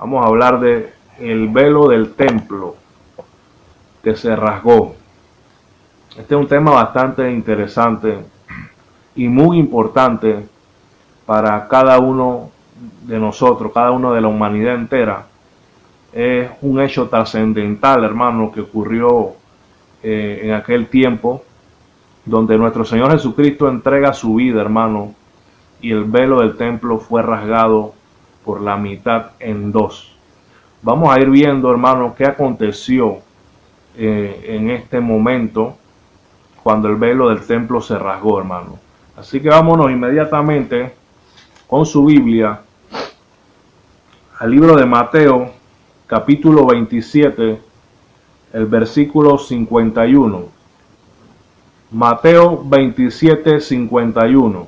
Vamos a hablar de el velo del templo que se rasgó. Este es un tema bastante interesante y muy importante para cada uno de nosotros, cada uno de la humanidad entera. Es un hecho trascendental, hermano, que ocurrió en aquel tiempo, donde nuestro Señor Jesucristo entrega su vida, hermano, y el velo del templo fue rasgado por la mitad en dos. Vamos a ir viendo, hermano, qué aconteció en este momento cuando el velo del templo se rasgó, hermano. Así que vámonos inmediatamente con su Biblia al libro de Mateo, capítulo 27, el versículo 51. Mateo 27, 51.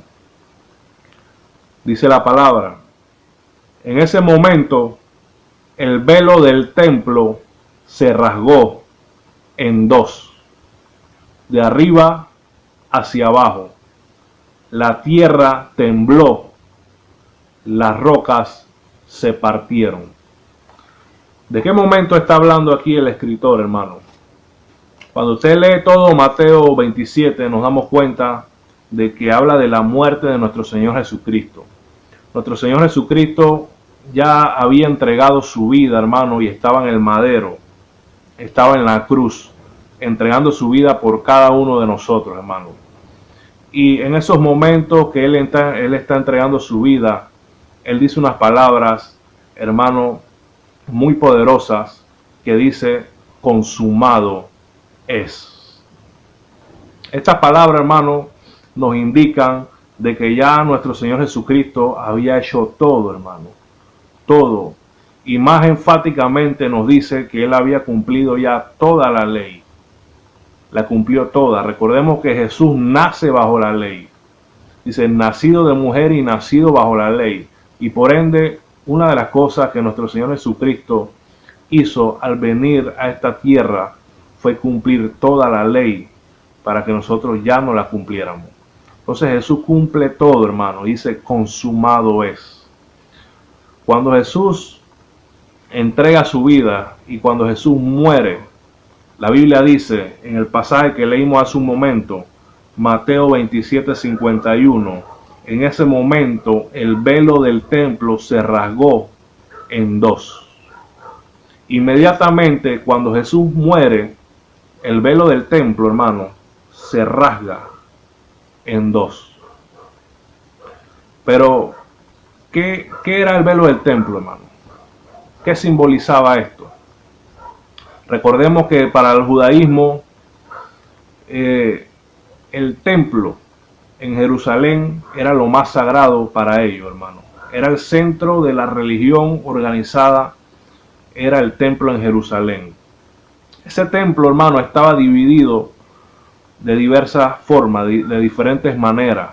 Dice la palabra: en ese momento el velo del templo se rasgó en dos, de arriba hacia abajo. La tierra tembló, las rocas se partieron. ¿De qué momento está hablando aquí el escritor, hermano? Cuando usted lee todo Mateo 27, nos damos cuenta de que habla de la muerte de nuestro Señor Jesucristo. Nuestro Señor Jesucristo ya había entregado su vida, hermano, y estaba en el madero, estaba en la cruz, entregando su vida por cada uno de nosotros, hermano. Y en esos momentos que Él está entregando su vida, Él dice unas palabras, hermano, muy poderosas, que dice: consumado es. Estas palabras, hermano, nos indican de que ya nuestro Señor Jesucristo había hecho todo, hermano, todo. Y más enfáticamente nos dice que Él había cumplido ya toda la ley. La cumplió toda. Recordemos que Jesús nace bajo la ley. Dice, nacido de mujer y nacido bajo la ley. Y por ende, una de las cosas que nuestro Señor Jesucristo hizo al venir a esta tierra fue cumplir toda la ley para que nosotros ya no la cumpliéramos. Entonces Jesús cumple todo, hermano. Dice, consumado es. Cuando Jesús entrega su vida y cuando Jesús muere, la Biblia dice en el pasaje que leímos hace un momento, Mateo 27, 51, en ese momento el velo del templo se rasgó en dos. Inmediatamente cuando Jesús muere, el velo del templo, hermano, se rasga en dos. Pero, ¿qué era el velo del templo, hermano? ¿Qué simbolizaba esto? Recordemos que para el judaísmo, el templo en Jerusalén era lo más sagrado para ellos, hermano. Era el centro de la religión organizada, era el templo en Jerusalén. Ese templo, hermano, estaba dividido de diversas formas, de diferentes maneras.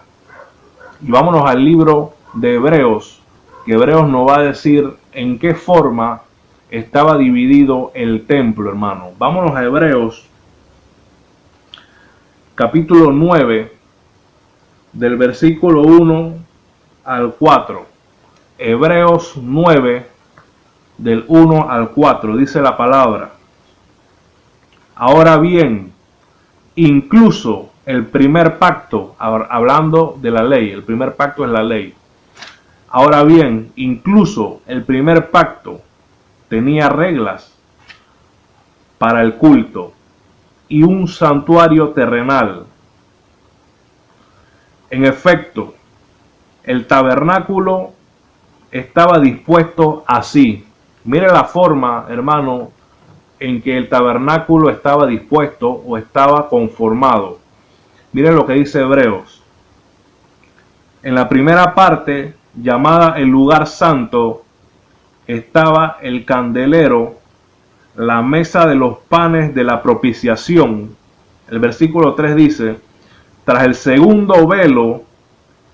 Y vámonos al libro de Hebreos, que Hebreos nos va a decir en qué forma estaba dividido el templo, hermano. Vámonos a Hebreos, capítulo 9, del versículo 1 al 4. Hebreos 9, del 1 al 4, dice la palabra: ahora bien, incluso el primer pacto, hablando de la ley, el primer pacto es la ley. Ahora bien, incluso el primer pacto tenía reglas para el culto y un santuario terrenal. En efecto, el tabernáculo estaba dispuesto así. Mire la forma, hermano, en que el tabernáculo estaba dispuesto o estaba conformado. Mire lo que dice Hebreos. En la primera parte, llamada el lugar santo, estaba el candelero, la mesa de los panes de la propiciación. El versículo 3 dice: tras el segundo velo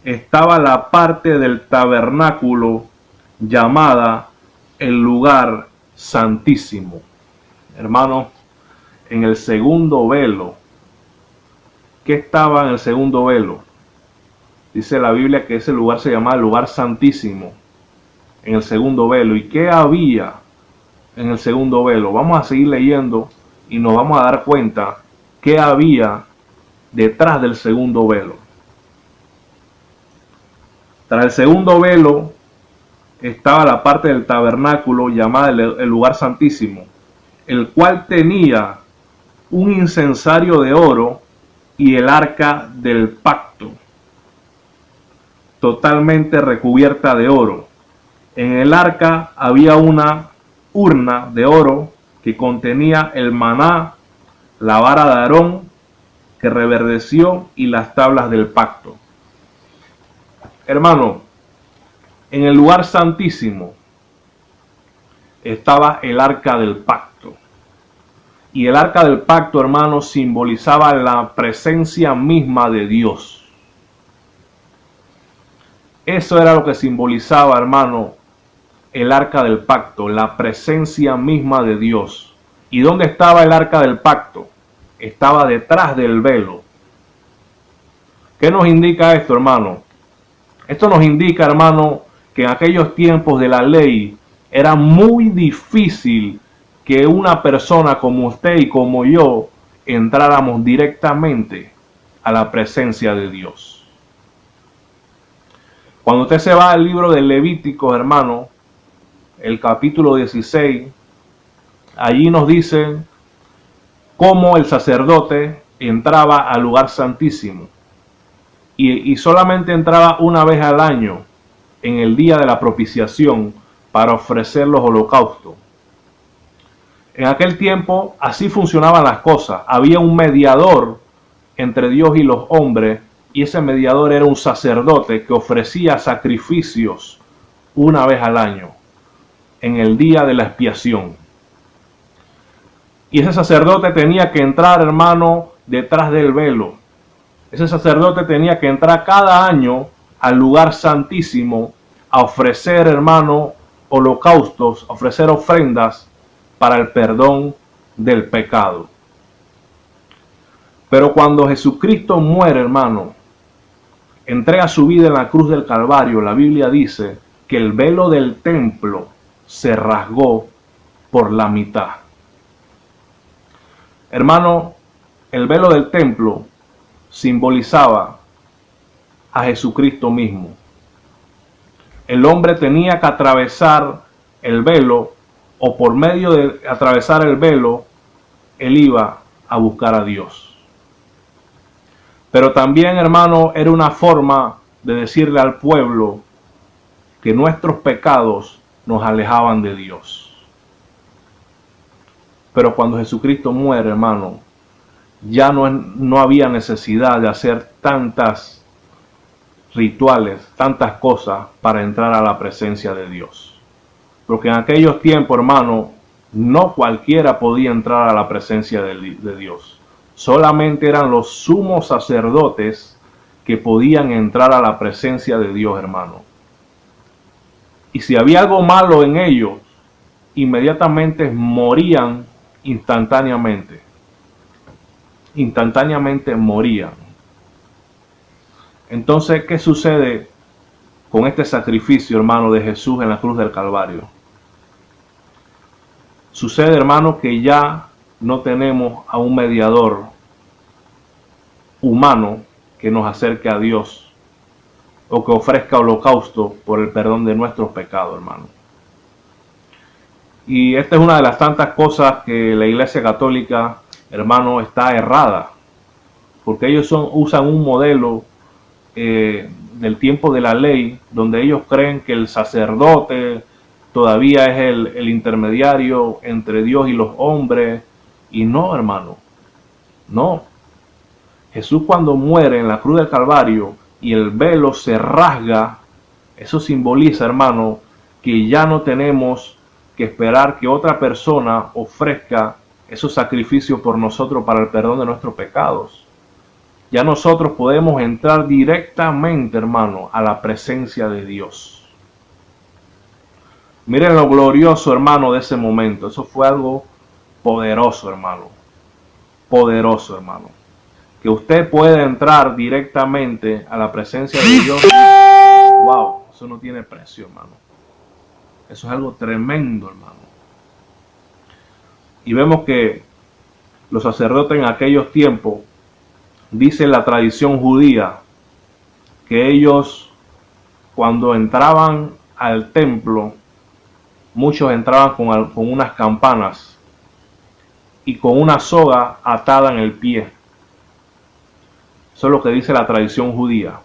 estaba la parte del tabernáculo llamada el lugar santísimo. Hermano, en el segundo velo, ¿qué estaba en el segundo velo? Dice la Biblia que ese lugar se llamaba el lugar santísimo. en el segundo velo. ¿Y qué había en el segundo velo? Vamos a seguir leyendo y nos vamos a dar cuenta qué había detrás del segundo velo. Tras el segundo velo estaba la parte del tabernáculo llamada el lugar santísimo, el cual tenía un incensario de oro y el arca del pacto, totalmente recubierta de oro. En el arca había una urna de oro que contenía el maná, la vara de Aarón que reverdeció y las tablas del pacto. Hermano, en el lugar santísimo estaba el arca del pacto. Y el arca del pacto, hermano, simbolizaba la presencia misma de Dios. Eso era lo que simbolizaba, hermano, el arca del pacto, la presencia misma de Dios. ¿Y dónde estaba el arca del pacto? Estaba detrás del velo. ¿Qué nos indica esto, hermano? Esto nos indica, hermano, que en aquellos tiempos de la ley era muy difícil que una persona como usted y como yo entráramos directamente a la presencia de Dios. Cuando usted se va al libro de Levítico, hermano, el capítulo 16, allí nos dicen cómo el sacerdote entraba al lugar santísimo y solamente entraba una vez al año en el día de la propiciación para ofrecer los holocaustos. En aquel tiempo así funcionaban las cosas. Había un mediador entre Dios y los hombres, y ese mediador era un sacerdote que ofrecía sacrificios una vez al año, en el día de la expiación. Y ese sacerdote tenía que entrar, hermano, detrás del velo. Ese sacerdote tenía que entrar cada año al lugar santísimo a ofrecer, hermano, holocaustos, a ofrecer ofrendas para el perdón del pecado. Pero cuando Jesucristo muere, hermano, entrega su vida en la cruz del Calvario, la Biblia dice que el velo del templo se rasgó por la mitad. Hermano, el velo del templo simbolizaba a Jesucristo mismo. El hombre tenía que atravesar el velo, o por medio de atravesar el velo, él iba a buscar a Dios. Pero también, hermano, era una forma de decirle al pueblo que nuestros pecados nos alejaban de Dios. Pero cuando Jesucristo muere, hermano, ya no había necesidad de hacer tantas rituales, tantas cosas para entrar a la presencia de Dios. Porque en aquellos tiempos, hermano, no cualquiera podía entrar a la presencia de Dios. Solamente eran los sumos sacerdotes que podían entrar a la presencia de Dios, hermano. Y si había algo malo en ellos, inmediatamente morían instantáneamente. Instantáneamente morían. Entonces, ¿qué sucede con este sacrificio, hermano, de Jesús en la cruz del Calvario? Sucede, hermano, que ya no tenemos a un mediador humano que nos acerque a Dios o que ofrezca holocausto por el perdón de nuestros pecados, hermano. Y esta es una de las tantas cosas que la Iglesia Católica, hermano, está errada, porque ellos usan un modelo del tiempo de la ley, donde ellos creen que el sacerdote todavía es el intermediario entre Dios y los hombres. Y no, hermano, no. Jesús, cuando muere en la cruz del Calvario y el velo se rasga, eso simboliza, hermano, que ya no tenemos que esperar que otra persona ofrezca esos sacrificios por nosotros para el perdón de nuestros pecados. Ya nosotros podemos entrar directamente, hermano, a la presencia de Dios. Miren lo glorioso, hermano, de ese momento. Eso fue algo poderoso, hermano. Poderoso, hermano. Que usted pueda entrar directamente a la presencia de Dios. Wow, eso no tiene precio, hermano. Eso es algo tremendo, hermano. Y vemos que los sacerdotes en aquellos tiempos, dice la tradición judía, que ellos cuando entraban al templo, muchos entraban con unas campanas y con una soga atada en el pie. Eso es lo que dice la tradición judía,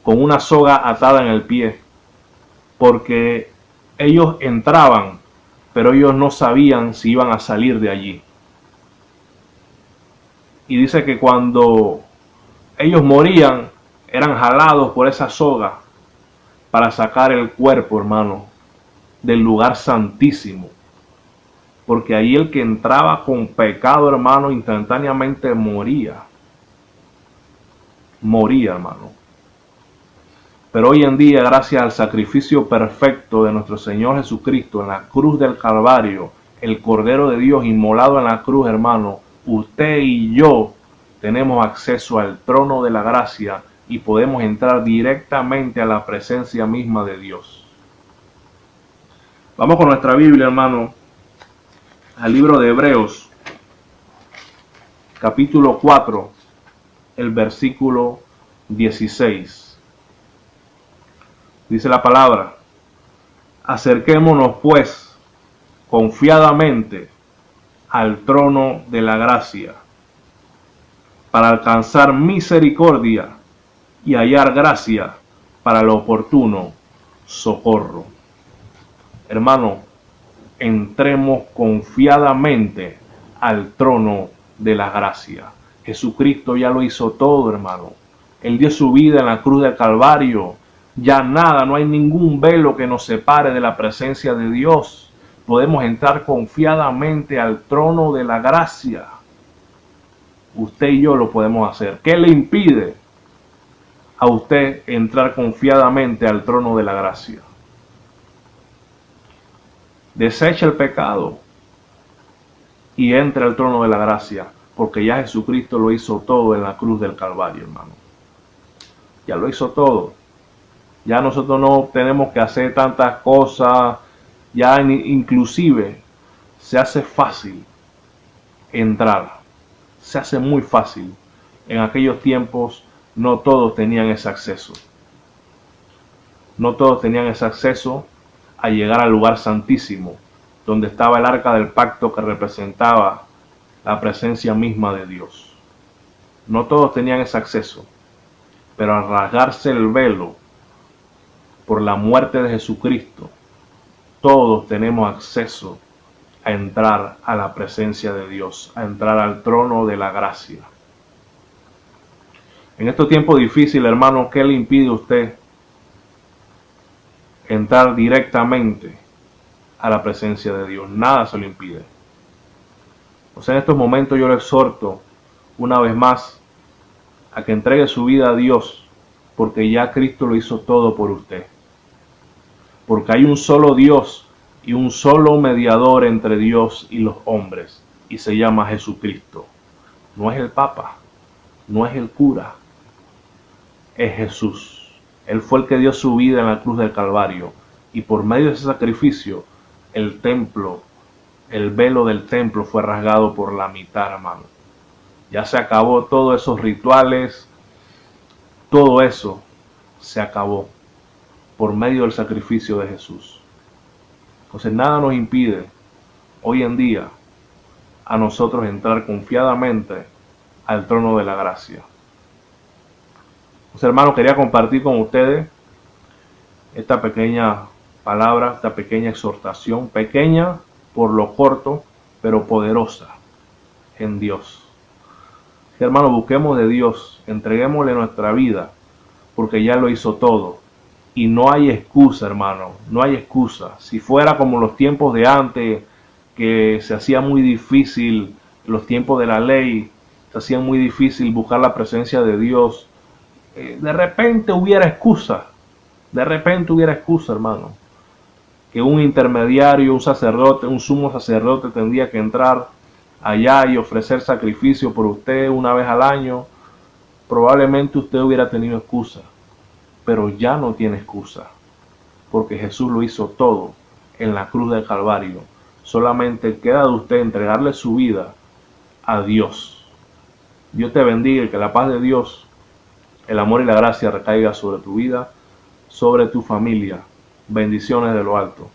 con una soga atada en el pie, porque ellos entraban, pero ellos no sabían si iban a salir de allí. Y dice que cuando ellos morían, eran jalados por esa soga para sacar el cuerpo, hermano, del lugar santísimo. Porque ahí el que entraba con pecado, hermano, instantáneamente moría. Moría, hermano. Pero hoy en día, gracias al sacrificio perfecto de nuestro Señor Jesucristo en la cruz del Calvario, el Cordero de Dios inmolado en la cruz, hermano, usted y yo tenemos acceso al trono de la gracia y podemos entrar directamente a la presencia misma de Dios. Vamos con nuestra Biblia, hermano, al libro de Hebreos, capítulo 4, el versículo 16. Dice la palabra: acerquémonos pues confiadamente al trono de la gracia para alcanzar misericordia y hallar gracia para el oportuno socorro. Hermano, entremos confiadamente al trono de la gracia. Jesucristo ya lo hizo todo, hermano. Él dio su vida en la cruz del Calvario. Ya nada, no hay ningún velo que nos separe de la presencia de Dios. Podemos entrar confiadamente al trono de la gracia. Usted y yo lo podemos hacer. ¿Qué le impide a usted entrar confiadamente al trono de la gracia? Desecha el pecado y entre al trono de la gracia, porque ya Jesucristo lo hizo todo en la cruz del Calvario, hermano. Ya lo hizo todo. Ya nosotros no tenemos que hacer tantas cosas. Ya inclusive se hace fácil entrar. Se hace muy fácil. En aquellos tiempos no todos tenían ese acceso. No todos tenían ese acceso a llegar al lugar santísimo, donde estaba el arca del pacto que representaba la presencia misma de Dios. No todos tenían ese acceso, pero al rasgarse el velo por la muerte de Jesucristo, todos tenemos acceso a entrar a la presencia de Dios, a entrar al trono de la gracia. En estos tiempos difíciles, hermano, ¿qué le impide a usted entrar directamente a la presencia de Dios? Nada se lo impide. O sea, en estos momentos yo le exhorto una vez más a que entregue su vida a Dios, porque ya Cristo lo hizo todo por usted. Porque hay un solo Dios y un solo mediador entre Dios y los hombres, y se llama Jesucristo. No es el Papa, no es el cura, es Jesús. Él fue el que dio su vida en la cruz del Calvario, y por medio de ese sacrificio, el templo, el velo del templo fue rasgado por la mitad, hermano. Ya se acabó todos esos rituales, todo eso se acabó por medio del sacrificio de Jesús. Entonces nada nos impide hoy en día a nosotros entrar confiadamente al trono de la gracia. Pues, hermanos, quería compartir con ustedes esta pequeña palabra, esta pequeña exhortación, pequeña por lo corto, pero poderosa en Dios. Hermanos, busquemos de Dios, entreguémosle nuestra vida, porque ya lo hizo todo. Y no hay excusa, hermano, no hay excusa. Si fuera como los tiempos de antes, que se hacía muy difícil, los tiempos de la ley, se hacía muy difícil buscar la presencia de Dios, de repente hubiera excusa, hermano. Que un intermediario, un sacerdote, un sumo sacerdote tendría que entrar allá y ofrecer sacrificio por usted una vez al año. Probablemente usted hubiera tenido excusa, pero ya no tiene excusa, porque Jesús lo hizo todo en la cruz del Calvario. Solamente queda de usted entregarle su vida a Dios. Dios te bendiga y que la paz de Dios, el amor y la gracia recaiga sobre tu vida, sobre tu familia. Bendiciones de lo alto.